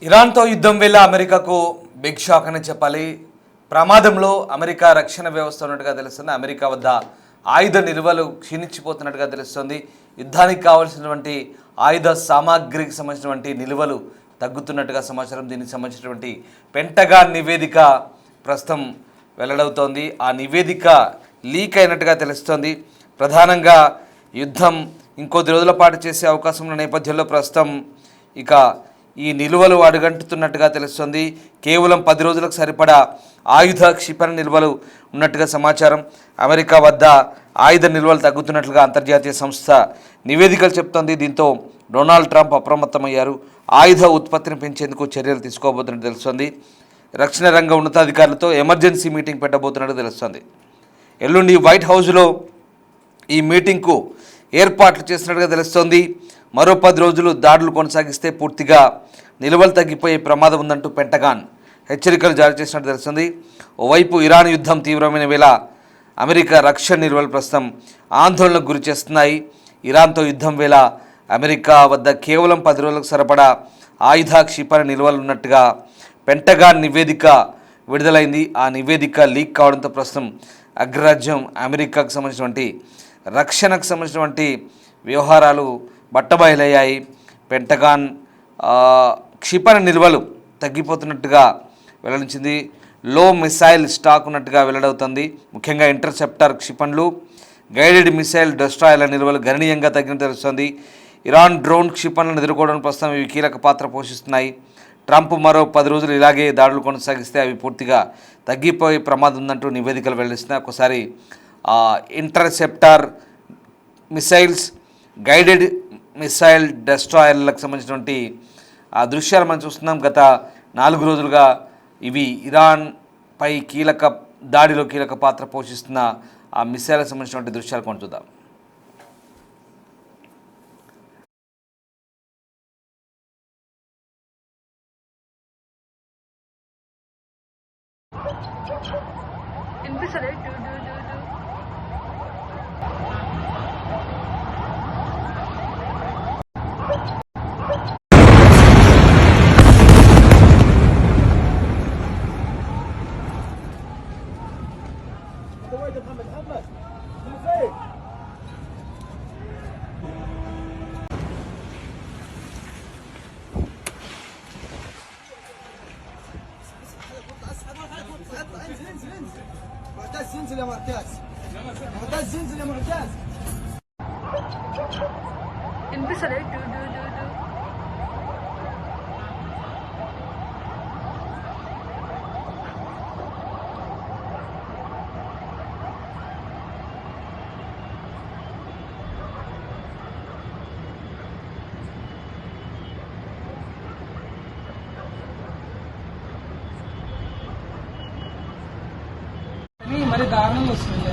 ఇరాన్తో యుద్ధం వేళ అమెరికాకు బిగ్ షాక్ అని చెప్పాలి. ప్రమాదంలో అమెరికా రక్షణ వ్యవస్థ ఉన్నట్టుగా తెలుస్తుంది. అమెరికా వద్ద ఆయుధ నిల్వలు క్షీణించిపోతున్నట్టుగా తెలుస్తుంది. యుద్ధానికి కావాల్సినటువంటి ఆయుధ సామాగ్రికి సంబంధించినటువంటి నిల్వలు తగ్గుతున్నట్టుగా సమాచారం. దీనికి సంబంధించినటువంటి పెంటగాన్ నివేదిక ప్రస్తుతం వెల్లడవుతోంది. ఆ నివేదిక లీక్ అయినట్టుగా తెలుస్తోంది. ప్రధానంగా యుద్ధం ఇంకొద్ది రోజుల పాటు చేసే అవకాశం ఉన్న నేపథ్యంలో ప్రస్తుతం ఇక ఈ నిల్వలు అడుగంటుతున్నట్టుగా తెలుస్తుంది. కేవలం 10 రోజులకు సరిపడా ఆయుధ క్షిపణి నిల్వలు ఉన్నట్టుగా సమాచారం. అమెరికా వద్ద ఆయుధ నిల్వలు తగ్గుతున్నట్లుగా అంతర్జాతీయ సంస్థ నివేదికలు చెప్తోంది. దీంతో డొనాల్డ్ ట్రంప్ అప్రమత్తమయ్యారు. ఆయుధ ఉత్పత్తిని పెంచేందుకు చర్యలు తీసుకోబోతున్నట్టు తెలుస్తోంది. రక్షణ రంగ ఉన్నతాధికారులతో ఎమర్జెన్సీ మీటింగ్ పెట్టబోతున్నట్టు తెలుస్తోంది. ఎల్లుండి వైట్ హౌస్లో ఈ మీటింగ్కు ఏర్పాట్లు చేసినట్టుగా తెలుస్తోంది. మరో 10 రోజులు దాడులు కొనసాగిస్తే పూర్తిగా నిల్వలు తగ్గిపోయే ప్రమాదం ఉందంటూ పెంటగాన్ హెచ్చరికలు జారీ చేసినట్టు తెలుస్తుంది. ఓవైపు ఇరాన్ యుద్ధం తీవ్రమైన వేళ అమెరికా రక్షణ నిల్వలు ప్రస్తుతం ఆందోళనకు గురి చేస్తున్నాయి. ఇరాన్తో యుద్ధం వేళ అమెరికా వద్ద కేవలం 10 రోజులకు సరిపడా ఆయుధ క్షిపణి నిల్వలు ఉన్నట్టుగా పెంటగాన్ నివేదిక విడుదలైంది. ఆ నివేదిక లీక్ కావడంతో ప్రస్తుతం అగ్రరాజ్యం అమెరికాకు సంబంధించినటువంటి రక్షణకు సంబంధించినటువంటి వ్యవహారాలు బట్టబయలయ్యాయి. పెంటగాన్ క్షిపణి నిల్వలు తగ్గిపోతున్నట్టుగా వెల్లడించింది. లో మిసైల్ స్టాక్ ఉన్నట్టుగా వెల్లడవుతుంది. ముఖ్యంగా ఇంటర్సెప్టర్ క్షిపణులు, గైడెడ్ మిసైల్ డెస్ట్రాయర్ల నిల్వలు గణనీయంగా తగ్గినట్టు తెలుస్తుంది. ఇరాన్ డ్రోన్ క్షిపణులను ఎదుర్కోవడం ప్రస్తుతం ఇవి కీలక పాత్ర పోషిస్తున్నాయి. ట్రంప్ మరో 10 రోజులు ఇలాగే దాడులు కొనసాగిస్తే అవి పూర్తిగా తగ్గిపోయే ప్రమాదం ఉందంటూ నివేదికలు వెల్లడిస్తున్నాయి. ఒకసారి ఇంటర్సెప్టర్ మిసైల్స్, గైడెడ్ మిసైల్ డెస్ట్రాయర్లకు సంబంధించినటువంటి ఆ దృశ్యాలు మనం చూస్తున్నాం. గత 4 రోజులుగా ఇవి ఇరాన్పై దాడిలో కీలక పాత్ర పోషిస్తున్న ఆ మిసైల్కి సంబంధించినటువంటి దృశ్యాలు కొన్ని చూద్దాం. معتز انزل يا معتز معتز انزل يا معتز انبسط دو دو دو دو మరి దారుణంగా వస్తుంది.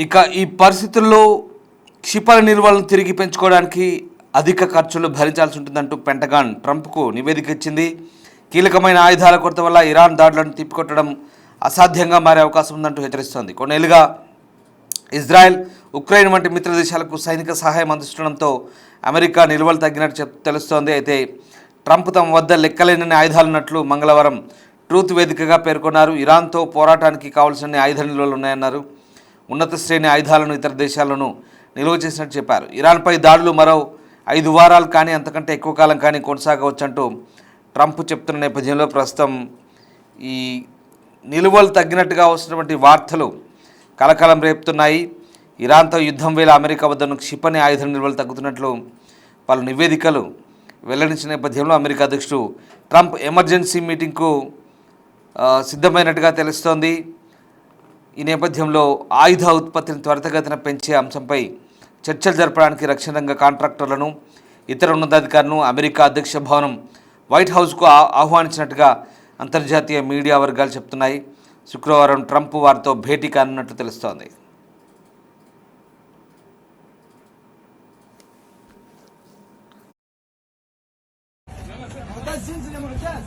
ఇక ఈ పరిస్థితుల్లో క్షిపణి నిల్వలను తిరిగి పెంచుకోవడానికి అధిక ఖర్చులు భరించాల్సి ఉంటుందంటూ పెంటగాన్ ట్రంప్కు నివేదిక ఇచ్చింది. కీలకమైన ఆయుధాల కొరత వల్ల ఇరాన్ దాడులను తిప్పికొట్టడం అసాధ్యంగా మారే అవకాశం ఉందంటూ హెచ్చరిస్తోంది. కొన్నేళ్లుగా ఇజ్రాయెల్, ఉక్రెయిన్ వంటి మిత్ర దేశాలకు సైనిక సహాయం అందిస్తుండడంతో అమెరికా నిల్వలు తగ్గినట్టు తెలుస్తోంది. అయితే ట్రంప్ తమ వద్ద లెక్కలేనన్ని ఆయుధాలున్నట్లు మంగళవారం ట్రూత్ వేదికగా పేర్కొన్నారు. ఇరాన్తో పోరాటానికి కావాల్సిన ఆయుధ నిల్వలు ఉన్నాయన్నారు. ఉన్నత శ్రేణి ఆయుధాలను ఇతర దేశాలను నిల్వ చేసినట్టు చెప్పారు. ఇరాన్పై దాడులు మరో 5 వారాలు కానీ అంతకంటే ఎక్కువ కాలం కానీ కొనసాగవచ్చంటూ ట్రంప్ చెప్తున్న నేపథ్యంలో ప్రస్తుతం ఈ నిల్వలు తగ్గినట్టుగా వస్తున్నటువంటి వార్తలు కలకలం రేపుతున్నాయి. ఇరాన్తో యుద్ధం వేళ అమెరికా వద్ద క్షిపణి ఆయుధ నిల్వలు తగ్గుతున్నట్లు పలు నివేదికలు వెల్లడించిన నేపథ్యంలో అమెరికా అధ్యక్షుడు ట్రంప్ ఎమర్జెన్సీ మీటింగ్కు సిద్ధమైనట్టుగా తెలుస్తోంది. ఈ నేపథ్యంలో ఆయుధ ఉత్పత్తిని త్వరితగతిన పెంచే అంశంపై చర్చలు జరపడానికి రక్షణ రంగ కాంట్రాక్టర్లను, ఇతర ఉన్నతాధికారులను అమెరికా అధ్యక్ష భవనం వైట్ హౌస్కు ఆహ్వానించినట్టుగా అంతర్జాతీయ మీడియా వర్గాలు చెప్తున్నాయి. శుక్రవారం ట్రంప్ వారితో భేటీ కానున్నట్లు తెలుస్తోంది. ده الزنزل يا معتز.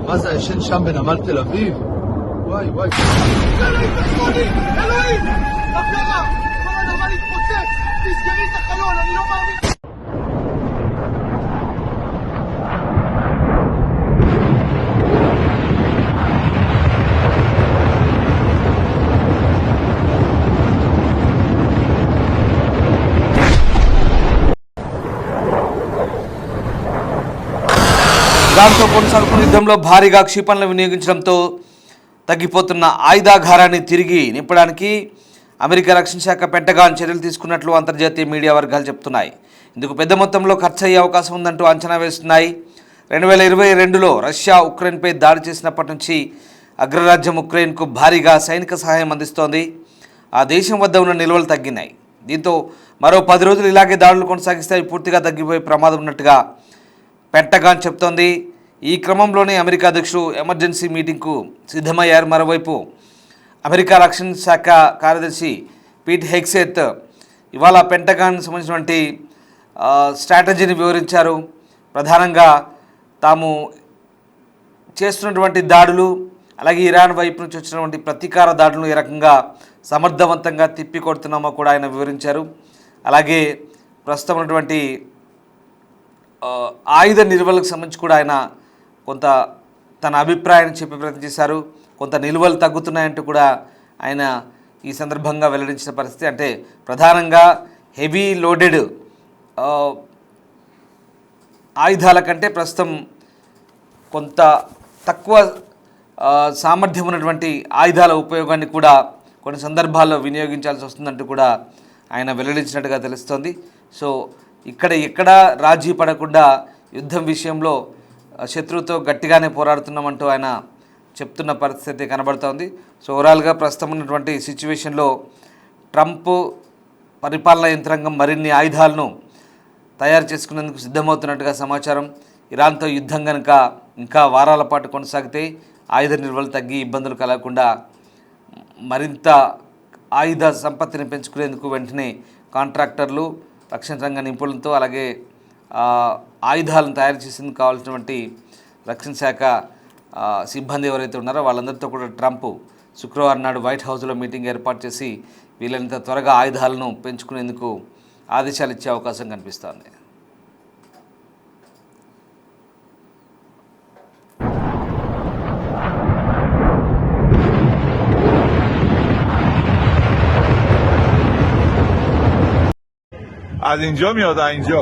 מה זה הישן שם בנמל תל אביב? וואי וואי. אלוהים תעזור לי! אלוהים! מה קרה? כל הנמל התפוצץ! תסגרי את החלון, אני לא מאמין! ఇరాన్తో కొనసాగుతున్న యుద్ధంలో భారీగా క్షిపణులు వినియోగించడంతో తగ్గిపోతున్న ఆయుధాగారాన్ని తిరిగి నింపడానికి అమెరికా రక్షణ శాఖ పెంటగాన్ చర్యలు తీసుకున్నట్లు అంతర్జాతీయ మీడియా వర్గాలు చెప్తున్నాయి. ఇందుకు పెద్ద మొత్తంలో ఖర్చు అయ్యే అవకాశం ఉందంటూ అంచనా వేస్తున్నాయి. 2022లో రష్యా ఉక్రెయిన్పై దాడి చేసినప్పటి నుంచి అగ్రరాజ్యం ఉక్రెయిన్కు భారీగా సైనిక సహాయం అందిస్తోంది. ఆ దేశం వద్ద ఉన్న నిల్వలు తగ్గినాయి. దీంతో మరో 10 రోజులు ఇలాగే దాడులు కొనసాగిస్తే అవి పూర్తిగా తగ్గిపోయే ప్రమాదం ఉన్నట్టుగా పెంటగాన్ చెప్తోంది. ఈ క్రమంలోనే అమెరికా అధ్యక్షుడు ఎమర్జెన్సీ మీటింగ్కు సిద్ధమయ్యారు. మరోవైపు అమెరికా రక్షణ శాఖ కార్యదర్శి పీట్ హెగ్సేత్ ఇవాళ పెంటగాన్ సంబంధించినటువంటి స్ట్రాటజీని వివరించారు. ప్రధానంగా తాము చేస్తున్నటువంటి దాడులు, అలాగే ఇరాన్ వైపు నుంచి వచ్చినటువంటి ప్రతీకార దాడులను ఏ రకంగా సమర్థవంతంగా తిప్పికొడుతున్నామో కూడా ఆయన వివరించారు. అలాగే ప్రస్తుతం ఉన్నటువంటి ఆయుధ నిల్వలకు సంబంధించి కూడా ఆయన కొంత తన అభిప్రాయాన్ని చెప్పే ప్రయత్నం చేశారు. కొంత నిల్వలు తగ్గుతున్నాయంటూ కూడా ఆయన ఈ సందర్భంగా వెల్లడించిన పరిస్థితి. అంటే ప్రధానంగా హెవీ లోడెడ్ ఆయుధాల కంటే ప్రస్తుతం కొంత తక్కువ సామర్థ్యం ఉన్నటువంటి ఆయుధాల ఉపయోగాన్ని కూడా కొన్ని సందర్భాల్లో వినియోగించాల్సి వస్తుందంటూ కూడా ఆయన వెల్లడించినట్టుగా తెలుస్తోంది. సో ఎక్కడ రాజీ పడకుండా యుద్ధం విషయంలో శత్రువుతో గట్టిగానే పోరాడుతున్నామంటూ ఆయన చెప్తున్న పరిస్థితి కనబడుతోంది. సో ఓవరాల్గా ప్రస్తుతం ఉన్నటువంటి సిచ్యువేషన్లో ట్రంప్ పరిపాలనా యంత్రాంగం మరిన్ని ఆయుధాలను తయారు చేసుకునేందుకు సిద్ధమవుతున్నట్టుగా సమాచారం. ఇరాన్తో యుద్ధం కనుక ఇంకా వారాల పాటు కొనసాగితే ఆయుధ నిల్వలు తగ్గి ఇబ్బందులు కలగకుండా మరింత ఆయుధ సంపత్తిని పెంచుకునేందుకు వెంటనే కాంట్రాక్టర్లు, రక్షణ రంగ నిపుణులతో, అలాగే ఆయుధాలను తయారు చేసేందుకు కావాల్సినటువంటి రక్షణ శాఖ సిబ్బంది ఎవరైతే ఉన్నారో వాళ్ళందరితో కూడా ట్రంప్ శుక్రవారం నాడు వైట్ హౌస్లో మీటింగ్ ఏర్పాటు చేసి వీళ్ళంత త్వరగా ఆయుధాలను పెంచుకునేందుకు ఆదేశాలు ఇచ్చే అవకాశం కనిపిస్తోంది. از اینجا میاد اینجا